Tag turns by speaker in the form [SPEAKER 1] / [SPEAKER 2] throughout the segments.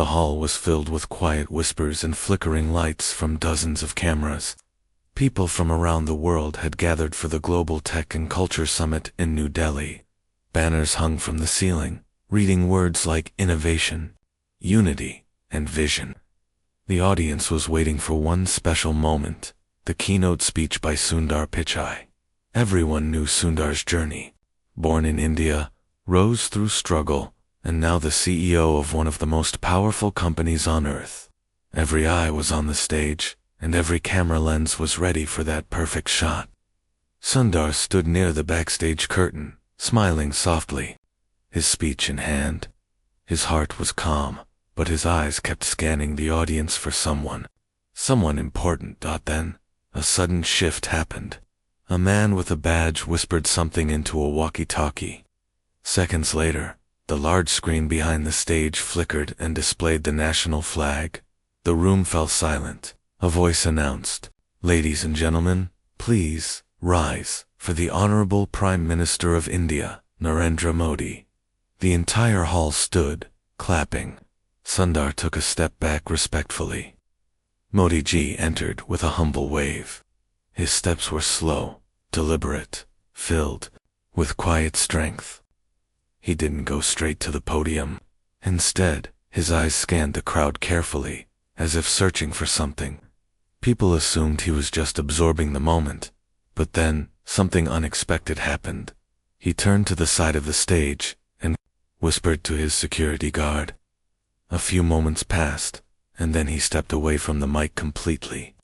[SPEAKER 1] The hall was filled with quiet whispers and flickering lights from dozens of cameras. People from around the world had gathered for the Global Tech and Culture Summit in New Delhi. Banners hung from the ceiling, reading words like innovation, unity, and vision. The audience was waiting for one special moment, the keynote speech by Sundar Pichai. Everyone knew Sundar's journey. Born in India, rose through struggle, and now the CEO of one of the most powerful companies on earth. Every eye was on the stage, and every camera lens was ready for that perfect shot. Sundar stood near the backstage curtain, smiling softly, his speech in hand. His heart was calm, but his eyes kept scanning the audience for someone important. Then, a sudden shift happened. A man with a badge whispered something into a walkie-talkie. Seconds later, the large screen behind the stage flickered and displayed the national flag. The room fell silent. A voice announced, "Ladies and gentlemen, please rise for the Honorable Prime Minister of India, Narendra Modi." The entire hall stood, clapping. Sundar took a step back respectfully. Modi ji entered with a humble wave. His steps were slow, deliberate, filled with quiet strength. He didn't go straight to the podium. Instead, his eyes scanned the crowd carefully, as if searching for something. People assumed he was just absorbing the moment, but then something unexpected happened. He turned to the side of the stage and whispered to his security guard. A few moments passed, and then he stepped away from the mic completely.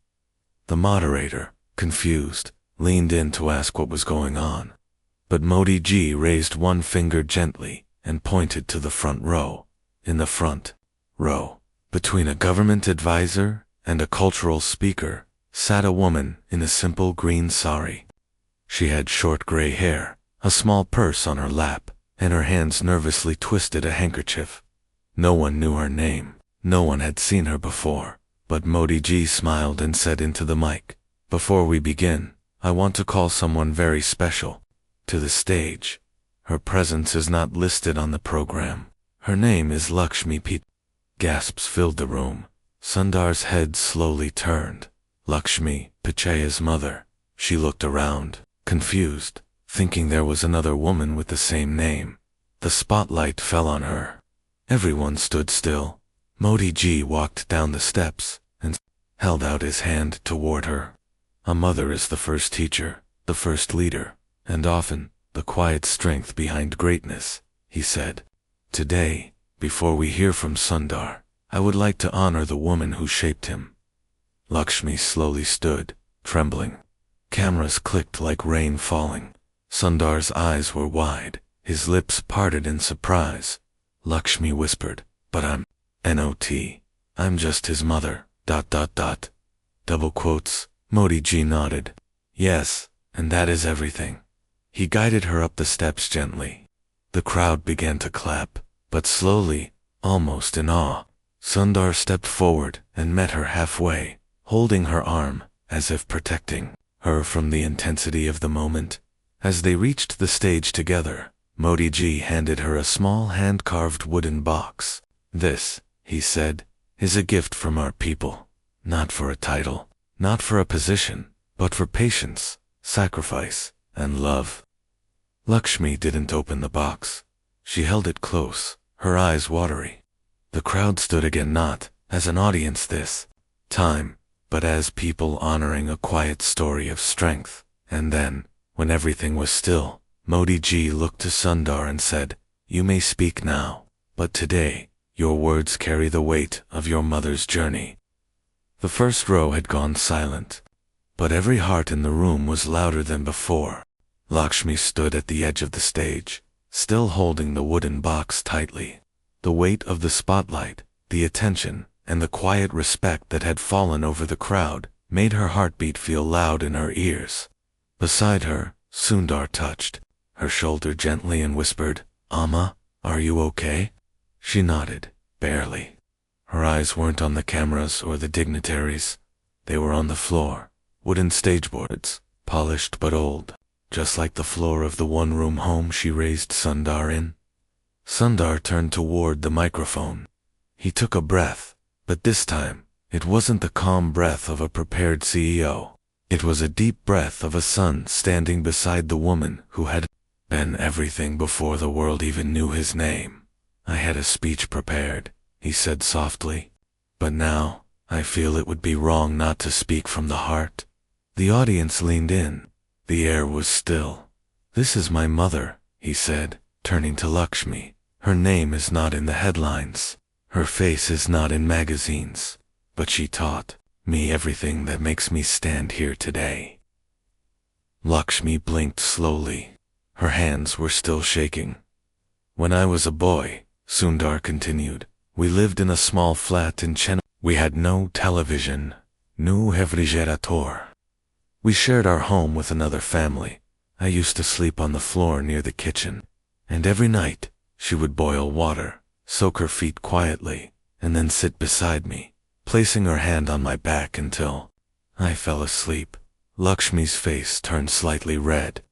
[SPEAKER 1] The moderator, confused, leaned in to ask what was going on. But Modi ji raised one finger gently and pointed to the front row. In the front row, between a government advisor and a cultural speaker, sat a woman in a simple green sari. She had short gray hair, a small purse on her lap, and her hands nervously twisted a handkerchief. No one knew her name. No one had seen her before, but Modi ji smiled and said into the mic, "Before we begin, I want to call someone very special to the stage. Her presence is not listed on the program. Her name is Lakshmi Pichai." Gasps filled the room. Sundar's head slowly turned. Lakshmi, Pichai's mother. She looked around, confused, thinking there was another woman with the same name. The spotlight fell on her. Everyone stood still. Modi ji walked down the steps and held out his hand toward her. A mother is the first teacher, the first leader, and often the quiet strength behind greatness, he said. Today, before we hear from Sundar, I would like to honor the woman who shaped him. Lakshmi slowly stood, trembling. Cameras clicked like rain falling. Sundar's eyes were wide, his lips parted in surprise. Lakshmi whispered, "But I'm just his mother, ... Double quotes. Modi ji nodded. "Yes, and that is everything." He guided her up the steps gently. The crowd began to clap, but slowly, almost in awe. Sundar stepped forward and met her halfway, holding her arm, as if protecting her from the intensity of the moment. As they reached the stage together, Modi ji handed her a small hand-carved wooden box. "This," he said, "is a gift from our people. Not for a title, not for a position, but for patience, sacrifice, and love." Lakshmi didn't open the box. She held it close, her eyes watery. The crowd stood again, not as an audience this time, but as people honoring a quiet story of strength. And then, when everything was still, Modi ji looked to Sundar and said, "You may speak now, but today, your words carry the weight of your mother's journey." The first row had gone silent, but every heart in the room was louder than before. Lakshmi stood at the edge of the stage, still holding the wooden box tightly. The weight of the spotlight, the attention, and the quiet respect that had fallen over the crowd made her heartbeat feel loud in her ears. Beside her, Sundar touched her shoulder gently and whispered, "Amma, are you okay?" She nodded, barely. Her eyes weren't on the cameras or the dignitaries. They were on the floor, wooden stageboards, polished but old, just like the floor of the one-room home she raised Sundar in. Sundar turned toward the microphone. He took a breath, but this time, it wasn't the calm breath of a prepared CEO. It was a deep breath of a son standing beside the woman who had been everything before the world even knew his name. I had a speech prepared, he said softly. But now, I feel it would be wrong not to speak from the heart. The audience leaned in. The air was still. This is my mother, he said, turning to Lakshmi. Her name is not in the headlines. Her face is not in magazines. But she taught me everything that makes me stand here today. Lakshmi blinked slowly. Her hands were still shaking. When I was a boy, Sundar continued, we lived in a small flat in Chennai. We had no television, no refrigerator. We shared our home with another family. I used to sleep on the floor near the kitchen. And every night, she would boil water, soak her feet quietly, and then sit beside me, placing her hand on my back until I fell asleep. Lakshmi's face turned slightly red.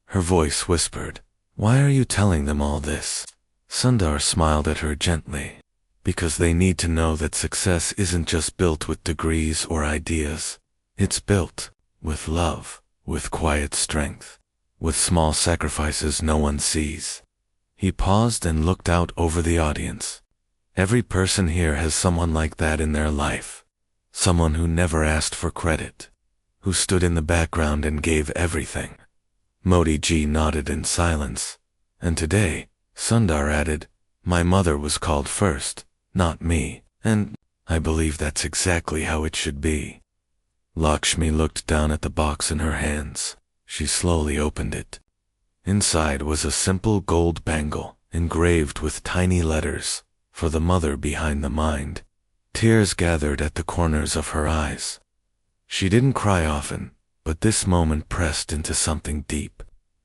[SPEAKER 1] Her voice whispered, "Why are you telling them all this?" Sundar smiled at her gently. Because they need to know that success isn't just built with degrees or ideas. It's built with love, with quiet strength, with small sacrifices no one sees. He paused and looked out over the audience. Every person here has someone like that in their life. Someone who never asked for credit, who stood in the background and gave everything. Modi ji nodded in silence. And today, Sundar added, my mother was called first, not me, and I believe that's exactly how it should be. Lakshmi looked down at the box in her hands. She slowly opened it. Inside was a simple gold bangle, engraved with tiny letters, for the mother behind the mind. Tears gathered at the corners of her eyes. She didn't cry often, but this moment pressed into something deep.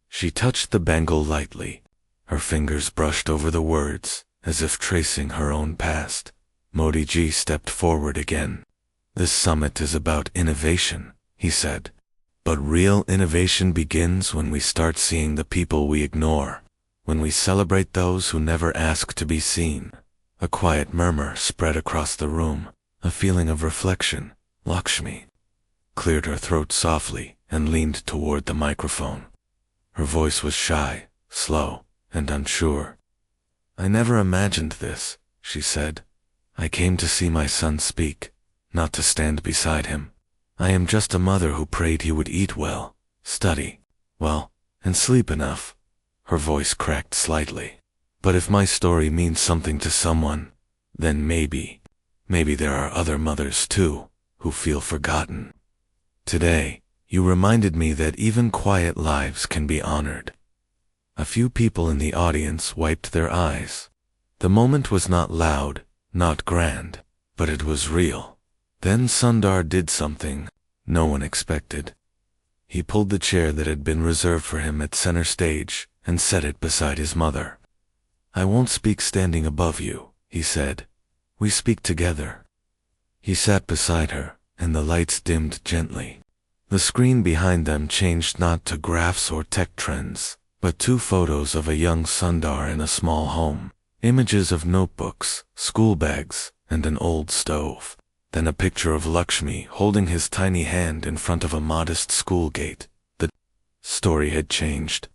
[SPEAKER 1] She touched the bangle lightly. Her fingers brushed over the words, as if tracing her own past. Modi ji stepped forward again. This summit is about innovation, he said. But real innovation begins when we start seeing the people we ignore, when we celebrate those who never ask to be seen. A quiet murmur spread across the room, a feeling of reflection. Lakshmi cleared her throat softly and leaned toward the microphone. Her voice was shy, slow, and unsure. I never imagined this, she said. I came to see my son speak, not to stand beside him. I am just a mother who prayed he would eat well, study well, and sleep enough. Her voice cracked slightly. But if my story means something to someone, then maybe there are other mothers too, who feel forgotten. Today, you reminded me that even quiet lives can be honored. A few people in the audience wiped their eyes. The moment was not loud, not grand, but it was real. Then Sundar did something no one expected. He pulled the chair that had been reserved for him at center stage and set it beside his mother. I won't speak standing above you, he said. We speak together. He sat beside her, and the lights dimmed gently. The screen behind them changed not to graphs or tech trends, but 2 photos of a young Sundar in a small home, images of notebooks, school bags, and an old stove. Then a picture of Lakshmi holding his tiny hand in front of a modest school gate. The story had changed.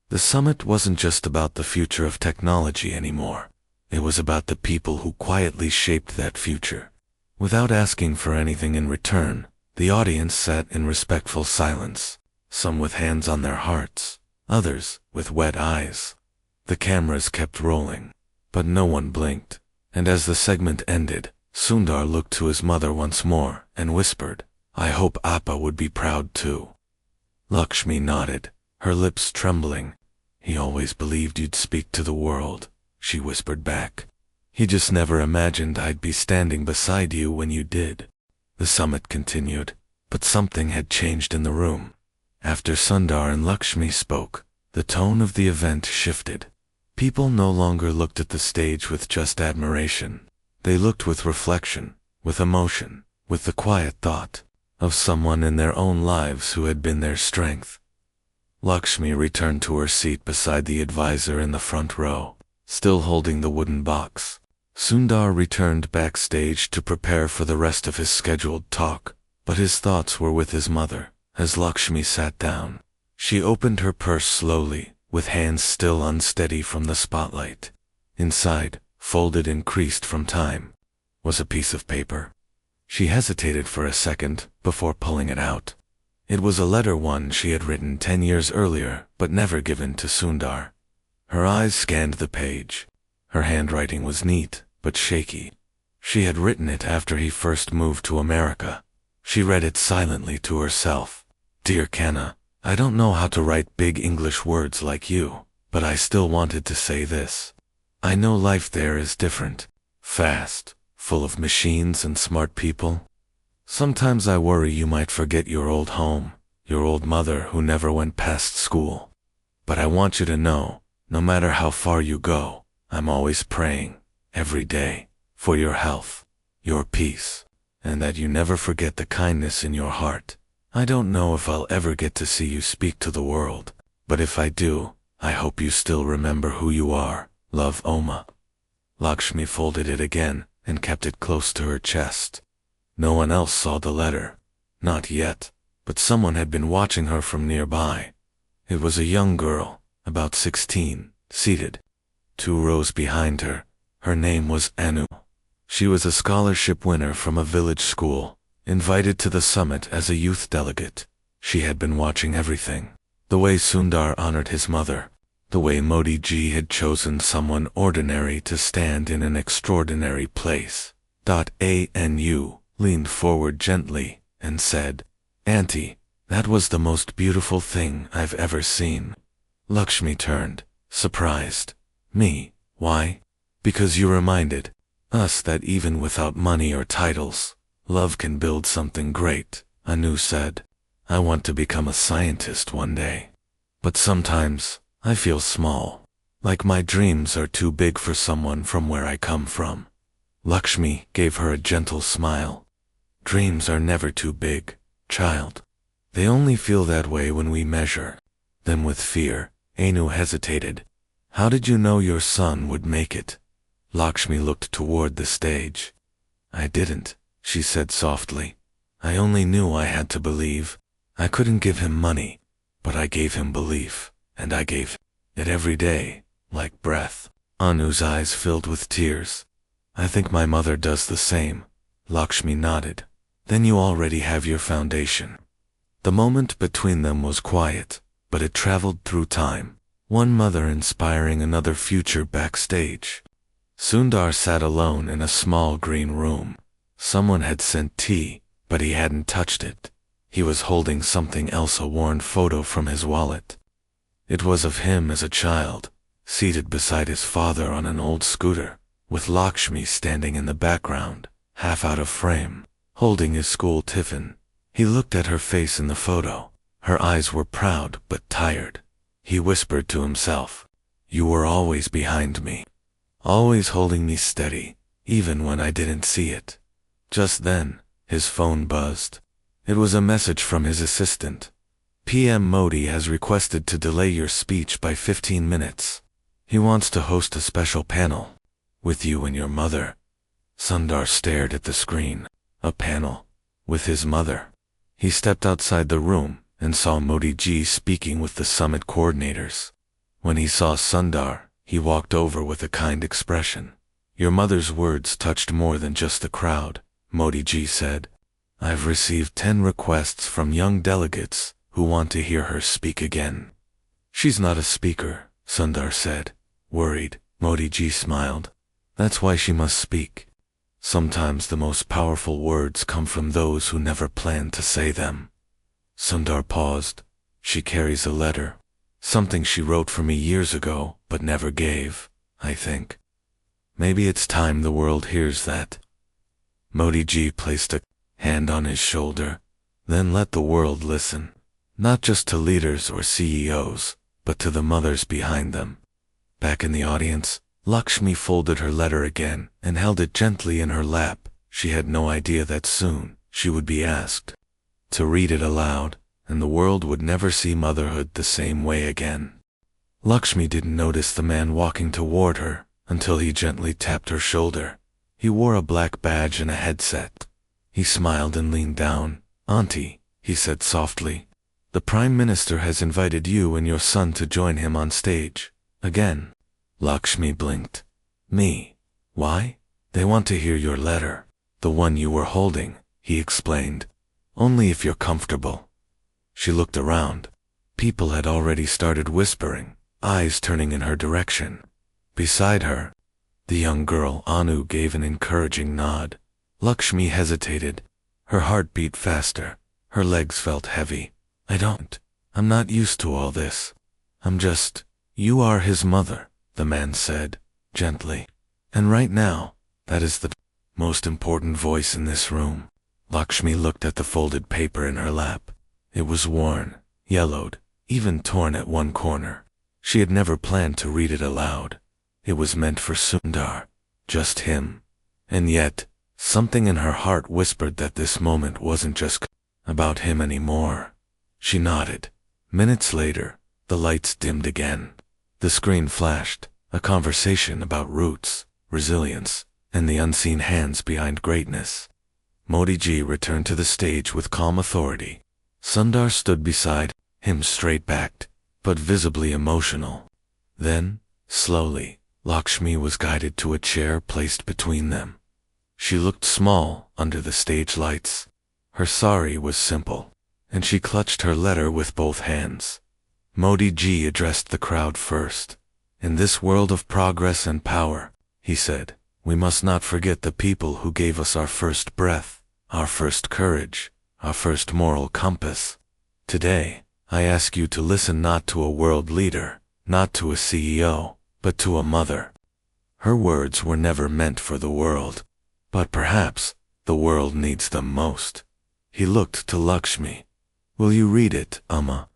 [SPEAKER 1] The summit wasn't just about the future of technology anymore. It was about the people who quietly shaped that future. Without asking for anything in return, the audience sat in respectful silence, some with hands on their hearts, others with wet eyes. The cameras kept rolling, but no one blinked. And as the segment ended, Sundar looked to his mother once more and whispered, I hope Appa would be proud too. Lakshmi nodded, her lips trembling. He always believed you'd speak to the world, she whispered back. He just never imagined I'd be standing beside you when you did. The summit continued, but something had changed in the room. After Sundar and Lakshmi spoke, the tone of the event shifted. People no longer looked at the stage with just admiration. They looked with reflection, with emotion, with the quiet thought of someone in their own lives who had been their strength. Lakshmi returned to her seat beside the advisor in the front row, still holding the wooden box. Sundar returned backstage to prepare for the rest of his scheduled talk, but his thoughts were with his mother. As Lakshmi sat down, she opened her purse slowly, with hands still unsteady from the spotlight. Inside, folded and creased from time, was a piece of paper. She hesitated for a second before pulling it out. It was a letter, one she had written 10 years earlier, but never given to Sundar. Her eyes scanned the page. Her handwriting was neat, but shaky. She had written it after he first moved to America. She read it silently to herself. Dear Kanna, I don't know how to write big English words like you, but I still wanted to say this. I know life there is different, fast, full of machines and smart people. Sometimes I worry you might forget your old home, your old mother who never went past school. But I want you to know, no matter how far you go, I'm always praying, every day, for your health, your peace, and that you never forget the kindness in your heart. I don't know if I'll ever get to see you speak to the world, but if I do, I hope you still remember who you are. Love, Oma. Lakshmi folded it again and kept it close to her chest. No one else saw the letter. Not yet, but someone had been watching her from nearby. It was a young girl, about 16, seated 2 rows behind her. Her name was Anu. She was a scholarship winner from a village school, invited to the summit as a youth delegate. She had been watching everything. The way Sundar honored his mother. The way Modi ji had chosen someone ordinary to stand in an extraordinary place. Anu leaned forward gently and said, Auntie, that was the most beautiful thing I've ever seen. Lakshmi turned, surprised. Me, why? Because you reminded us that even without money or titles, love can build something great, Anu said. I want to become a scientist one day. But sometimes, I feel small, like my dreams are too big for someone from where I come from. Lakshmi gave her a gentle smile. Dreams are never too big, child. They only feel that way when we measure them with fear. Anu hesitated. How did you know your son would make it? Lakshmi looked toward the stage. I didn't, she said softly. I only knew I had to believe. I couldn't give him money, but I gave him belief. And I gave it every day, like breath. Anu's eyes filled with tears. I think my mother does the same. Lakshmi nodded. Then you already have your foundation. The moment between them was quiet, but it traveled through time. One mother inspiring another future backstage. Sundar sat alone in a small green room. Someone had sent tea, but he hadn't touched it. He was holding something else, a worn photo from his wallet. It was of him as a child, seated beside his father on an old scooter, with Lakshmi standing in the background, half out of frame, holding his school tiffin. He looked at her face in the photo. Her eyes were proud but tired. He whispered to himself, You were always behind me, always holding me steady, even when I didn't see it. Just then, his phone buzzed. It was a message from his assistant. PM Modi has requested to delay your speech by 15 minutes. He wants to host a special panel with you and your mother. Sundar stared at the screen. A panel with his mother. He stepped outside the room and saw Modi ji speaking with the summit coordinators. When he saw Sundar, he walked over with a kind expression. Your mother's words touched more than just the crowd, Modi ji said. I've received 10 requests from young delegates who want to hear her speak again. She's not a speaker, Sundar said. Worried, Modi ji smiled. That's why she must speak. Sometimes the most powerful words come from those who never planned to say them. Sundar paused. She carries a letter. Something she wrote for me years ago, but never gave, I think. Maybe it's time the world hears that. Modi ji placed a hand on his shoulder. Then let the world listen. Not just to leaders or CEOs, but to the mothers behind them. Back in the audience, Lakshmi folded her letter again and held it gently in her lap. She had no idea that soon she would be asked to read it aloud, and the world would never see motherhood the same way again. Lakshmi didn't notice the man walking toward her until he gently tapped her shoulder. He wore a black badge and a headset. He smiled and leaned down. "Auntie," he said softly, "the Prime Minister has invited you and your son to join him on stage. Again." Lakshmi blinked. "Me? Why?" "They want to hear your letter. The one you were holding," he explained. "Only if you're comfortable." She looked around. People had already started whispering, eyes turning in her direction. Beside her, the young girl Anu gave an encouraging nod. Lakshmi hesitated. Her heart beat faster. Her legs felt heavy. I'm not used to all this. You are his mother," the man said, gently. "And right now, that is the most important voice in this room." Lakshmi looked at the folded paper in her lap. It was worn, yellowed, even torn at one corner. She had never planned to read it aloud. It was meant for Sundar, just him. And yet, something in her heart whispered that this moment wasn't just about him anymore. She nodded. Minutes later, the lights dimmed again. The screen flashed, a conversation about roots, resilience, and the unseen hands behind greatness. Modi ji returned to the stage with calm authority. Sundar stood beside him, straight-backed, but visibly emotional. Then, slowly, Lakshmi was guided to a chair placed between them. She looked small under the stage lights. Her sari was simple, and she clutched her letter with both hands. Modi ji addressed the crowd first. "In this world of progress and power," he said, "we must not forget the people who gave us our first breath, our first courage, our first moral compass. Today, I ask you to listen not to a world leader, not to a CEO, but to a mother. Her words were never meant for the world, but perhaps the world needs them most." He looked to Lakshmi. "Will you read it, Amma?"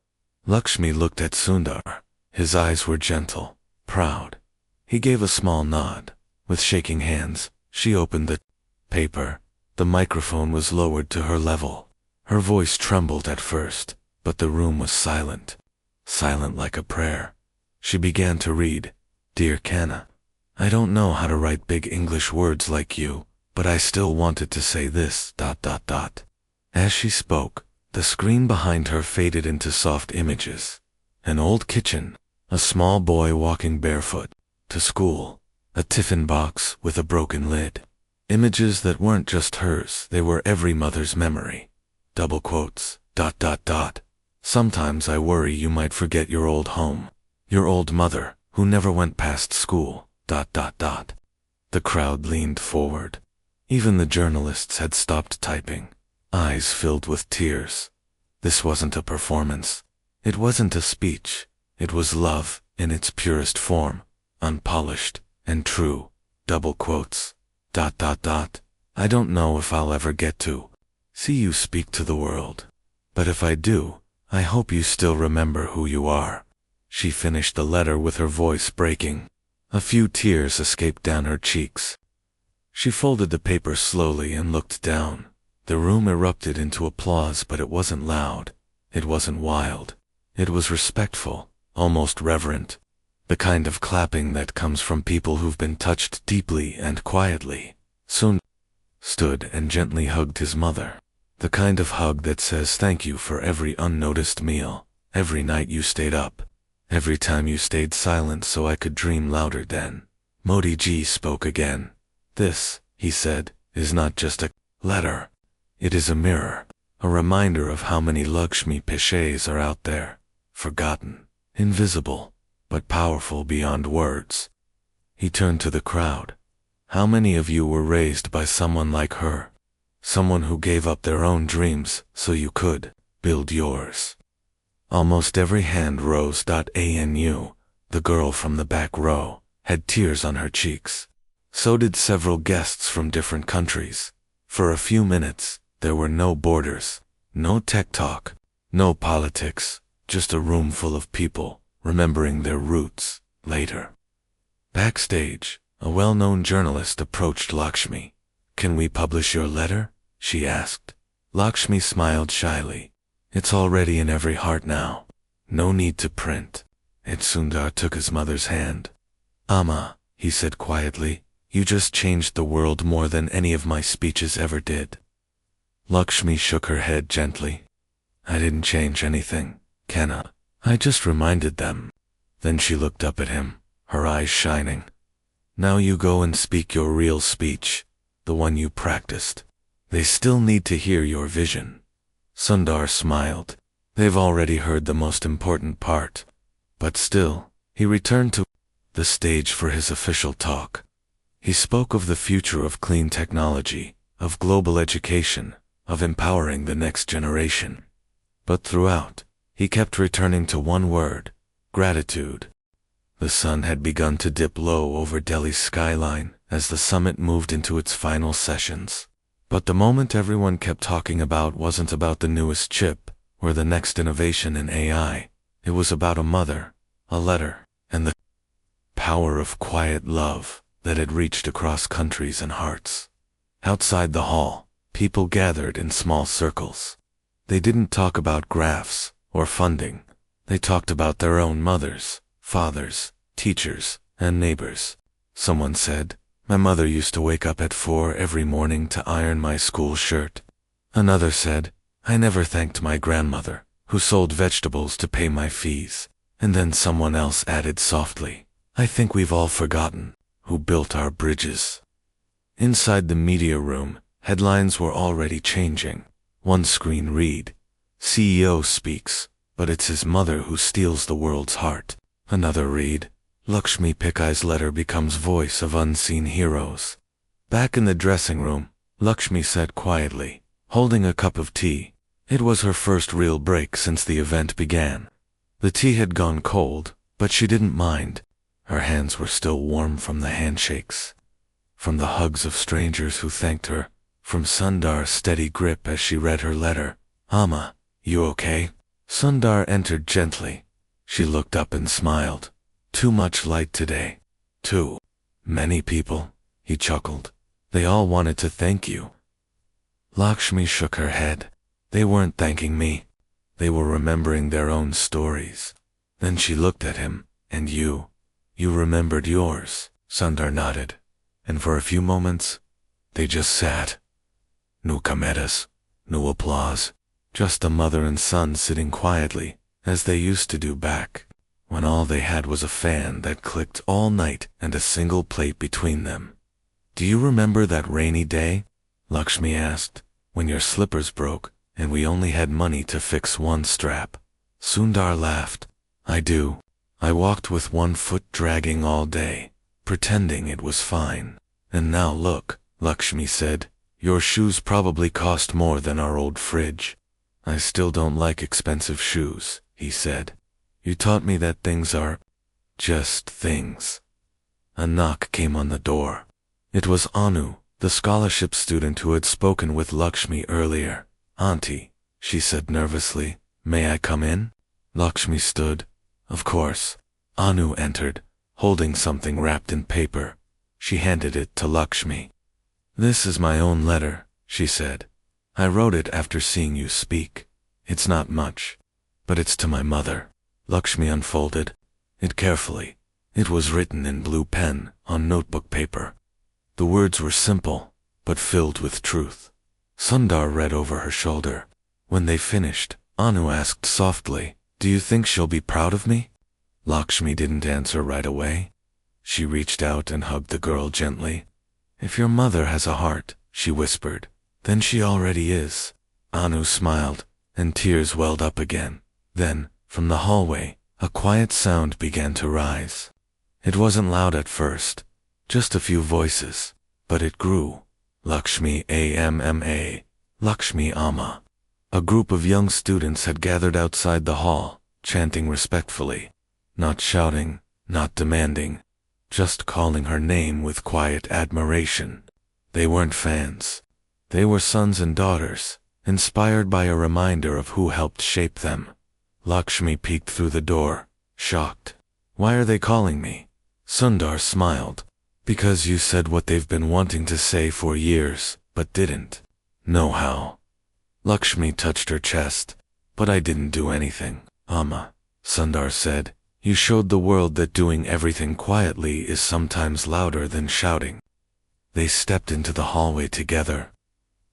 [SPEAKER 1] Lakshmi looked at Sundar. His eyes were gentle, proud. He gave a small nod. With shaking hands, she opened the paper. The microphone was lowered to her level. Her voice trembled at first, but the room was silent. Silent like a prayer. She began to read. "Dear Kanna, I don't know how to write big English words like you, but I still wanted to say this, ... As she spoke, the screen behind her faded into soft images. An old kitchen, a small boy walking barefoot to school, a tiffin box with a broken lid. Images that weren't just hers, they were every mother's memory. Double quotes, ... Sometimes I worry you might forget your old home, your old mother, who never went past school, ... The crowd leaned forward. Even the journalists had stopped typing, eyes filled with tears. This wasn't a performance. It wasn't a speech. It was love in its purest form, unpolished and true. Double quotes, ... I don't know if I'll ever get to see you speak to the world. But if I do, I hope you still remember who you are." She finished the letter with her voice breaking. A few tears escaped down her cheeks. She folded the paper slowly and looked down. The room erupted into applause, but it wasn't loud. It wasn't wild. It was respectful, almost reverent. The kind of clapping that comes from people who've been touched deeply and quietly. Sundar stood and gently hugged his mother. The kind of hug that says thank you for every unnoticed meal, every night you stayed up, every time you stayed silent so I could dream louder then. Modi ji spoke again. "This," he said, "is not just a letter. It is a mirror, a reminder of how many Lakshmi Pichais are out there, forgotten, invisible, but powerful beyond words." He turned to the crowd. "How many of you were raised by someone like her? Someone who gave up their own dreams so you could build yours?" Almost every hand rose. Anu, the girl from the back row, had tears on her cheeks. So did several guests from different countries. For a few minutes, there were no borders, no tech talk, no politics, just a room full of people remembering their roots later. Backstage, a well-known journalist approached Lakshmi. "Can we publish your letter?" she asked. Lakshmi smiled shyly. "It's already in every heart now. No need to print." Sundar took his mother's hand. "Amma," he said quietly. You just changed the world more than any of my speeches ever did. Lakshmi shook her head gently. I didn't change anything, Kanna. I just reminded them. Then she looked up at him, her eyes shining. Now you go and speak your real speech, the one you practiced. They still need to hear your vision. Sundar smiled. They've already heard the most important part. But still, he returned to the stage for his official talk. He spoke of the future of clean technology, of global education, of empowering the next generation. But throughout, he kept returning to one word: gratitude. The sun had begun to dip low over Delhi's skyline as the summit moved into its final sessions. But the moment everyone kept talking about wasn't about the newest chip or the next innovation in AI. It was about a mother, a letter, and the power of quiet love that had reached across countries and hearts. Outside the hall, people gathered in small circles. They didn't talk about graphs or funding. They talked about their own mothers, fathers, teachers, and neighbors. Someone said, my mother used to wake up at 4 every morning to iron my school shirt. Another said, I never thanked my grandmother, who sold vegetables to pay my fees. And then someone else added softly, I think we've all forgotten who built our bridges. Inside the media room, headlines were already changing. One screen read, CEO speaks, but it's his mother who steals the world's heart. Another read, Lakshmi Pichai's letter becomes voice of unseen heroes. Back in the dressing room, Lakshmi said quietly, holding a cup of tea. It was her first real break since the event began. The tea had gone cold, but she didn't mind. Her hands were still warm from the handshakes, from the hugs of strangers who thanked her, from Sundar's steady grip as she read her letter. Amma, you okay? Sundar entered gently. She looked up and smiled. Too much light today. Too many people, he chuckled. They all wanted to thank you. Lakshmi shook her head. They weren't thanking me. They were remembering their own stories. Then she looked at him. And you remembered yours. Sundar nodded. And for a few moments, they just sat. No comments, no applause. Just a mother and son sitting quietly, as they used to do back when all they had was a fan that clicked all night and a single plate between them. Do you remember that rainy day? Lakshmi asked, when your slippers broke and we only had money to fix one strap. Sundar laughed. I do. I walked with one foot dragging all day, pretending it was fine. And now look, Lakshmi said, your shoes probably cost more than our old fridge. I still don't like expensive shoes, he said. You taught me that things are just things. A knock came on the door. It was Anu, the scholarship student who had spoken with Lakshmi earlier. Auntie, she said nervously, may I come in? Lakshmi stood. Of course. Anu entered, holding something wrapped in paper. She handed it to Lakshmi. This is my own letter, she said. I wrote it after seeing you speak. It's not much, but it's to my mother. Lakshmi unfolded it carefully. It was written in blue pen on notebook paper. The words were simple, but filled with truth. Sundar read over her shoulder. When they finished, Anu asked softly, do you think she'll be proud of me? Lakshmi didn't answer right away. She reached out and hugged the girl gently. If your mother has a heart, she whispered, then she already is. Anu smiled, and tears welled up again. Then, from the hallway, a quiet sound began to rise. It wasn't loud at first, just a few voices, but it grew. Lakshmi Amma, Lakshmi Amma. A group of young students had gathered outside the hall, chanting respectfully, not shouting, not demanding, just calling her name with quiet admiration. They weren't fans. They were sons and daughters, inspired by a reminder of who helped shape them. Lakshmi peeked through the door, shocked. Why are they calling me? Sundar smiled. Because you said what they've been wanting to say for years, but didn't know how. Lakshmi touched her chest. But I didn't do anything, Amma. Sundar said. You showed the world that doing everything quietly is sometimes louder than shouting. They stepped into the hallway together.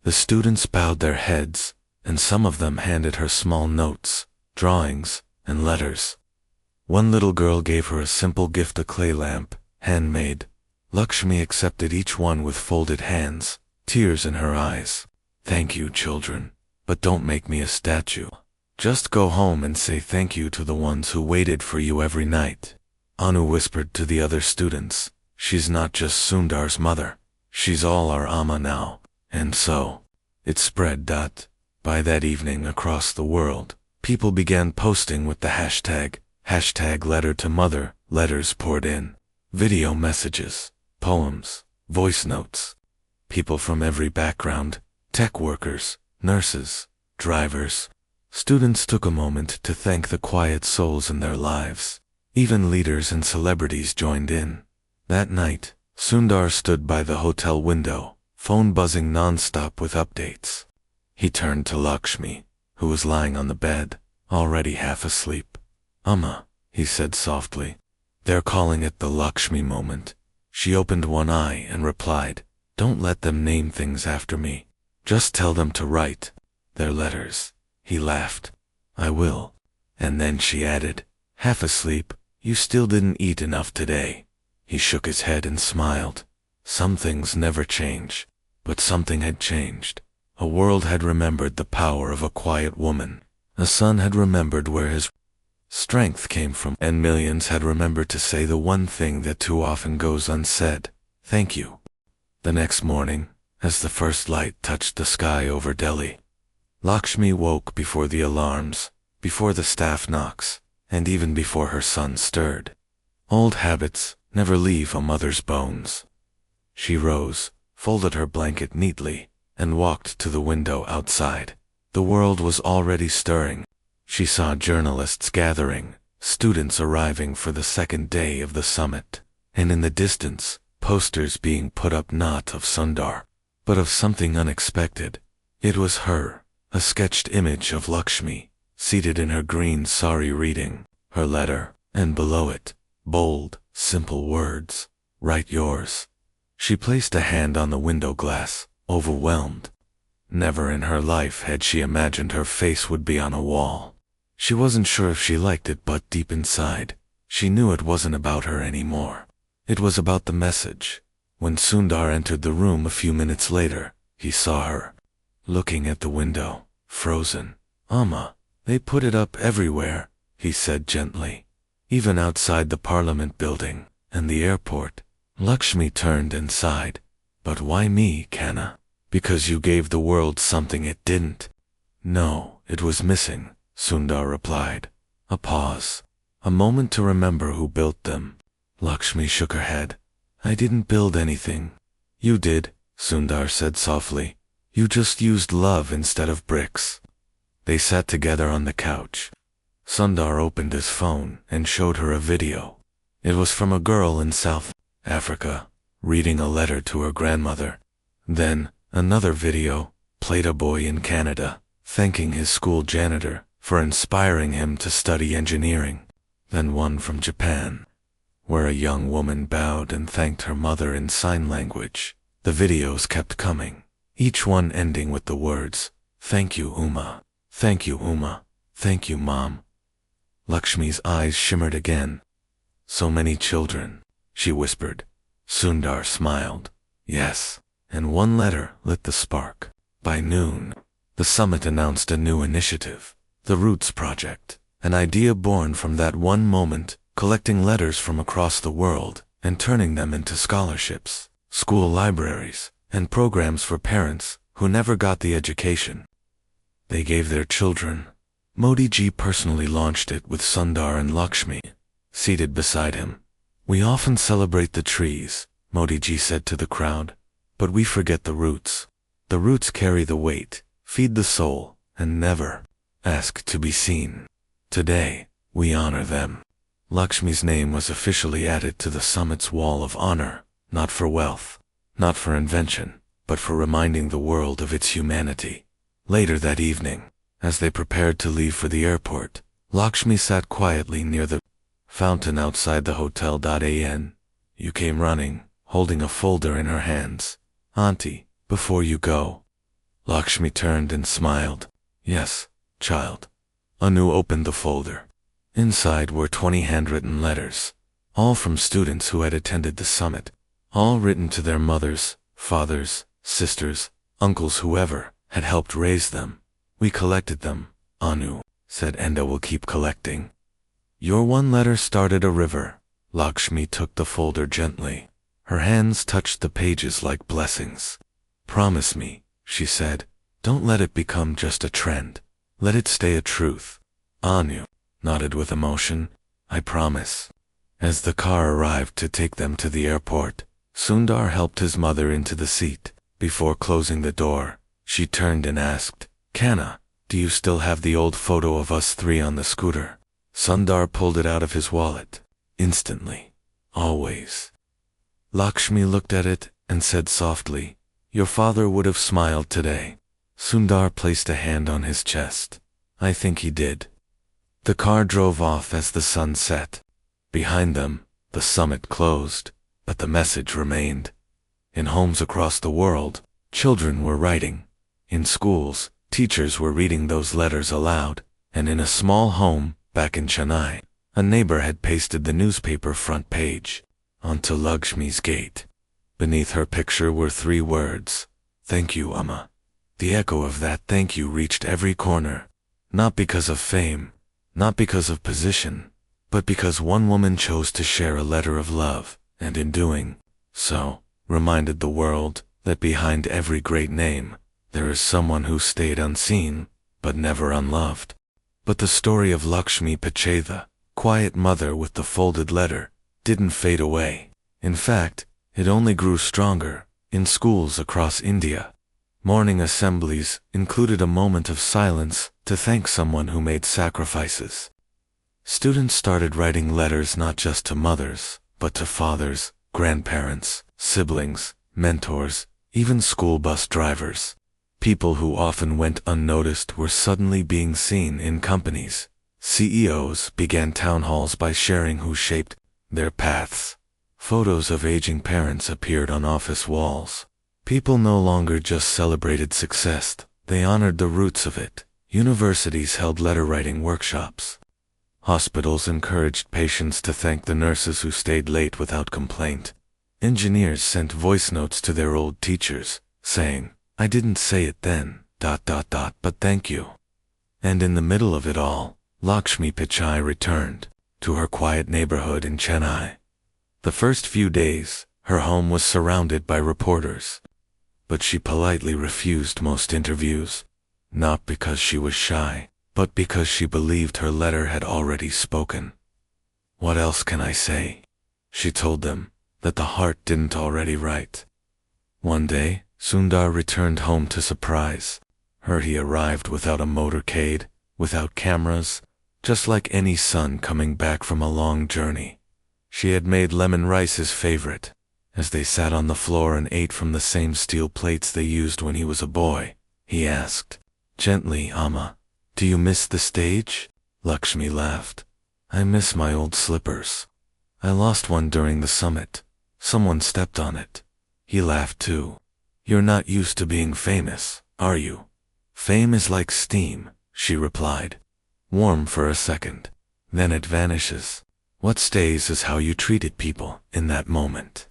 [SPEAKER 1] The students bowed their heads, and some of them handed her small notes, drawings, and letters. One little girl gave her a simple gift, a clay lamp, handmade. Lakshmi accepted each one with folded hands, tears in her eyes. Thank you, children, but don't make me a statue. Just go home and say thank you to the ones who waited for you every night. Anu whispered to the other students, she's not just Sundar's mother, she's all our Amma now. And so, it spread. By that evening across the world, people began posting with the hashtag letter to mother. Letters poured in, video messages, poems, voice notes. People from every background, tech workers, nurses, drivers, students took a moment to thank the quiet souls in their lives. Even leaders and celebrities joined in. That night, Sundar stood by the hotel window, phone buzzing non-stop with updates. He turned to Lakshmi, who was lying on the bed, already half asleep. Amma, he said softly. They're calling it the Lakshmi moment. She opened one eye and replied, don't let them name things after me. Just tell them to write their letters. He laughed. I will. And then she added, half asleep, you still didn't eat enough today. He shook his head and smiled. Some things never change. But something had changed. A world had remembered the power of a quiet woman. A son had remembered where his strength came from, and millions had remembered to say the one thing that too often goes unsaid, thank you. The next morning, as the first light touched the sky over Delhi, Lakshmi woke before the alarms, before the staff knocks, and even before her son stirred. Old habits never leave a mother's bones. She rose, folded her blanket neatly, and walked to the window outside. The world was already stirring. She saw journalists gathering, students arriving for the second day of the summit, and in the distance, posters being put up not of Sundar, but of something unexpected. It was her, a sketched image of Lakshmi, seated in her green sari reading her letter, and below it, bold, simple words, write yours. She placed a hand on the window glass, overwhelmed. Never in her life had she imagined her face would be on a wall. She wasn't sure if she liked it, but deep inside, she knew it wasn't about her anymore. It was about the message. When Sundar entered the room a few minutes later, he saw her, looking at the window, frozen. Amma, they put it up everywhere, he said gently. Even outside the Parliament building, and the airport. Lakshmi turned and sighed. But why me, Kanna? Because you gave the world something it didn't. No, it was missing, Sundar replied. A pause. A moment to remember who built them. Lakshmi shook her head. I didn't build anything. You did, Sundar said softly. You just used love instead of bricks. They sat together on the couch. Sundar opened his phone and showed her a video. It was from a girl in South Africa, reading a letter to her grandmother. Then, another video, played a boy in Canada, thanking his school janitor for inspiring him to study engineering. Then one from Japan, where a young woman bowed and thanked her mother in sign language. The videos kept coming, each one ending with the words, "Thank you, Uma. Thank you, Uma. Thank you, Mom." Lakshmi's eyes shimmered again. So many children, she whispered. Sundar smiled. Yes, and one letter lit the spark. By noon, the summit announced a new initiative, the Roots Project, an idea born from that one moment, collecting letters from across the world and turning them into scholarships, school libraries, and programs for parents who never got the education they gave their children. Modi ji personally launched it with Sundar and Lakshmi, seated beside him. We often celebrate the trees, Modi ji said to the crowd, but we forget the roots. The roots carry the weight, feed the soul, and never ask to be seen. Today, we honor them. Lakshmi's name was officially added to the summit's wall of honor, not for wealth, not for invention, but for reminding the world of its humanity. Later that evening, as they prepared to leave for the airport, Lakshmi sat quietly near the Fountain outside the hotel. You came running, holding a folder in her hands. Auntie, before you go. Lakshmi turned and smiled. Yes, child. Anu opened the folder. Inside were 20 handwritten letters, all from students who had attended the summit, all written to their mothers, fathers, sisters, uncles, whoever had helped raise them. We collected them, Anu said, and I will keep collecting. Your one letter started a river. Lakshmi took the folder gently. Her hands touched the pages like blessings. Promise me, she said, don't let it become just a trend. Let it stay a truth. Anu nodded with emotion. I promise. As the car arrived to take them to the airport, Sundar helped his mother into the seat. Before closing the door, she turned and asked, Kanna, do you still have the old photo of us three on the scooter? Sundar pulled it out of his wallet. Instantly. Always. Lakshmi looked at it and said softly, your father would have smiled today. Sundar placed a hand on his chest. I think he did. The car drove off as the sun set. Behind them, the summit closed, but the message remained. In homes across the world, children were writing. In schools, teachers were reading those letters aloud, and in a small home, back in Chennai, a neighbor had pasted the newspaper front page onto Lakshmi's gate. Beneath her picture were 3 words, thank you, Amma. The echo of that thank you reached every corner, not because of fame, not because of position, but because one woman chose to share a letter of love, and in doing so, reminded the world that behind every great name, there is someone who stayed unseen, but never unloved. But the story of Lakshmi Pichai, the quiet mother with the folded letter, didn't fade away. In fact, it only grew stronger. In schools across India, morning assemblies included a moment of silence to thank someone who made sacrifices. Students started writing letters not just to mothers, but to fathers, grandparents, siblings, mentors, even school bus drivers. People who often went unnoticed were suddenly being seen in companies. CEOs began town halls by sharing who shaped their paths. Photos of aging parents appeared on office walls. People no longer just celebrated success, they honored the roots of it. Universities held letter-writing workshops. Hospitals encouraged patients to thank the nurses who stayed late without complaint. Engineers sent voice notes to their old teachers, saying, I didn't say it then, but thank you. And in the middle of it all, Lakshmi Pichai returned to her quiet neighborhood in Chennai. The first few days, her home was surrounded by reporters. But she politely refused most interviews, not because she was shy, but because she believed her letter had already spoken. What else can I say? She told them that the heart didn't already write. One day, Sundar returned home to surprise her. He arrived without a motorcade, without cameras, just like any son coming back from a long journey. She had made lemon rice his favorite. As they sat on the floor and ate from the same steel plates they used when he was a boy, he asked, gently, Amma, do you miss the stage? Lakshmi laughed. I miss my old slippers. I lost one during the summit. Someone stepped on it. He laughed too. You're not used to being famous, are you? Fame is like steam, she replied. Warm for a second, then it vanishes. What stays is how you treated people in that moment.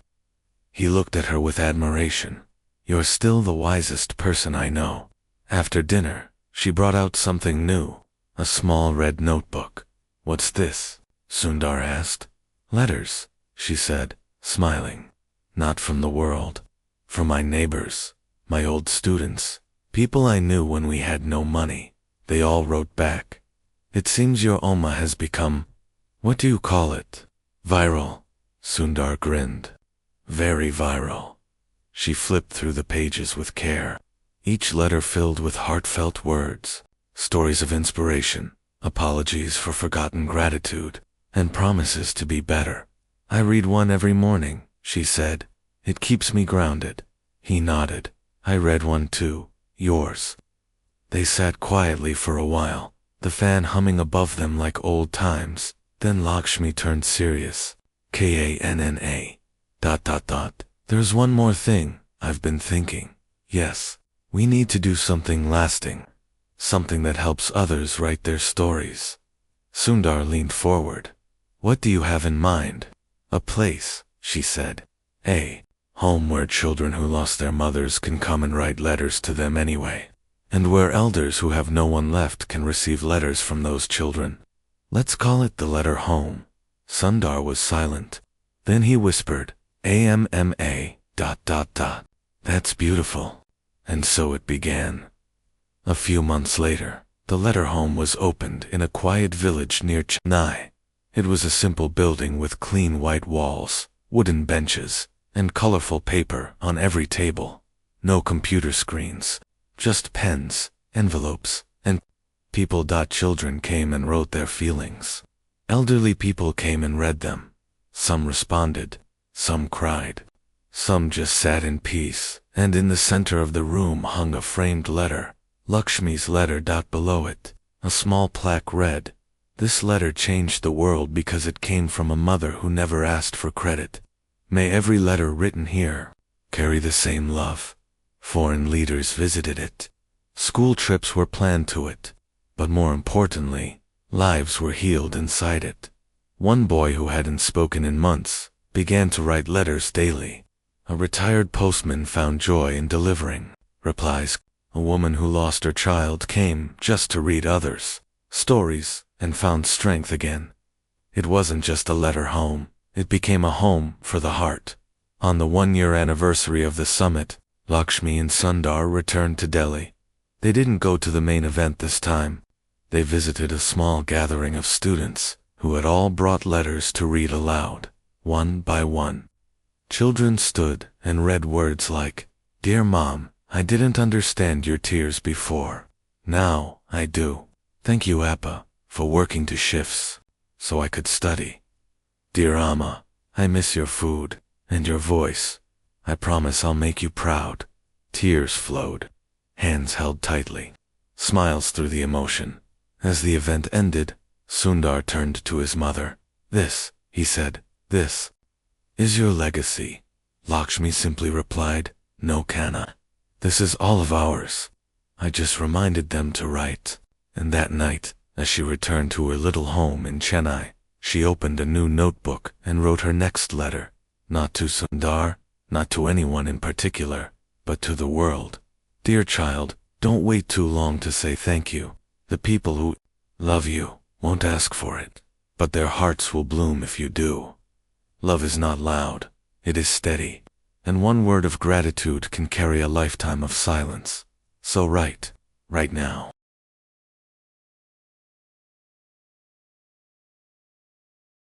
[SPEAKER 1] He looked at her with admiration. You're still the wisest person I know. After dinner, she brought out something new, a small red notebook. What's this? Sundar asked. Letters, she said, smiling. Not from the world. From my neighbors, my old students, people I knew when we had no money. They all wrote back. It seems your Oma has become, what do you call it? Viral. Sundar grinned. Very viral. She flipped through the pages with care. Each letter filled with heartfelt words, stories of inspiration, apologies for forgotten gratitude, and promises to be better. I read one every morning, she said. It keeps me grounded. He nodded. I read one too, yours. They sat quietly for a while, the fan humming above them like old times. Then Lakshmi turned serious. Kanna. ... There's one more thing I've been thinking. Yes, we need to do something lasting. Something that helps others write their stories. Sundar leaned forward. What do you have in mind? A place, she said. A home where children who lost their mothers can come and write letters to them anyway. And where elders who have no one left can receive letters from those children. Let's call it the letter home. Sundar was silent. Then he whispered, AMMA ... That's beautiful. And so it began. A few months later, the letter home was opened in a quiet village near Chennai. It was a simple building with clean white walls, wooden benches, and colorful paper on every table. No computer screens, just pens, envelopes, and people. Children came and wrote their feelings. Elderly people came and read them. Some responded, some cried. Some just sat in peace, and in the center of the room hung a framed letter, Lakshmi's letter. Below it, a small plaque read, "This letter changed the world because it came from a mother who never asked for credit. May every letter written here carry the same love." Foreign leaders visited it. School trips were planned to it. But more importantly, lives were healed inside it. One boy who hadn't spoken in months began to write letters daily. A retired postman found joy in delivering replies. A woman who lost her child came just to read others' stories and found strength again. It wasn't just a letter home, it became a home for the heart. On the 1-year anniversary of the summit, Lakshmi and Sundar returned to Delhi. They didn't go to the main event this time. They visited a small gathering of students who had all brought letters to read aloud, one by one. Children stood and read words like, "Dear Mom, I didn't understand your tears before. Now I do. Thank you, Appa, for working 2 shifts so I could study. Dear Amma, I miss your food and your voice. I promise I'll make you proud." Tears flowed. Hands held tightly. Smiles through the emotion. As the event ended, Sundar turned to his mother. "This," he said, "this is your legacy." Lakshmi simply replied, "No, Kanna. This is all of ours. I just reminded them to write." And that night, as she returned to her little home in Chennai, she opened a new notebook and wrote her next letter. Not to Sundar, not to anyone in particular, but to the world. "Dear child, don't wait too long to say thank you. The people who love you won't ask for it, but their hearts will bloom if you do. Love is not loud, it is steady, and one word of gratitude can carry a lifetime of silence. So write, right now."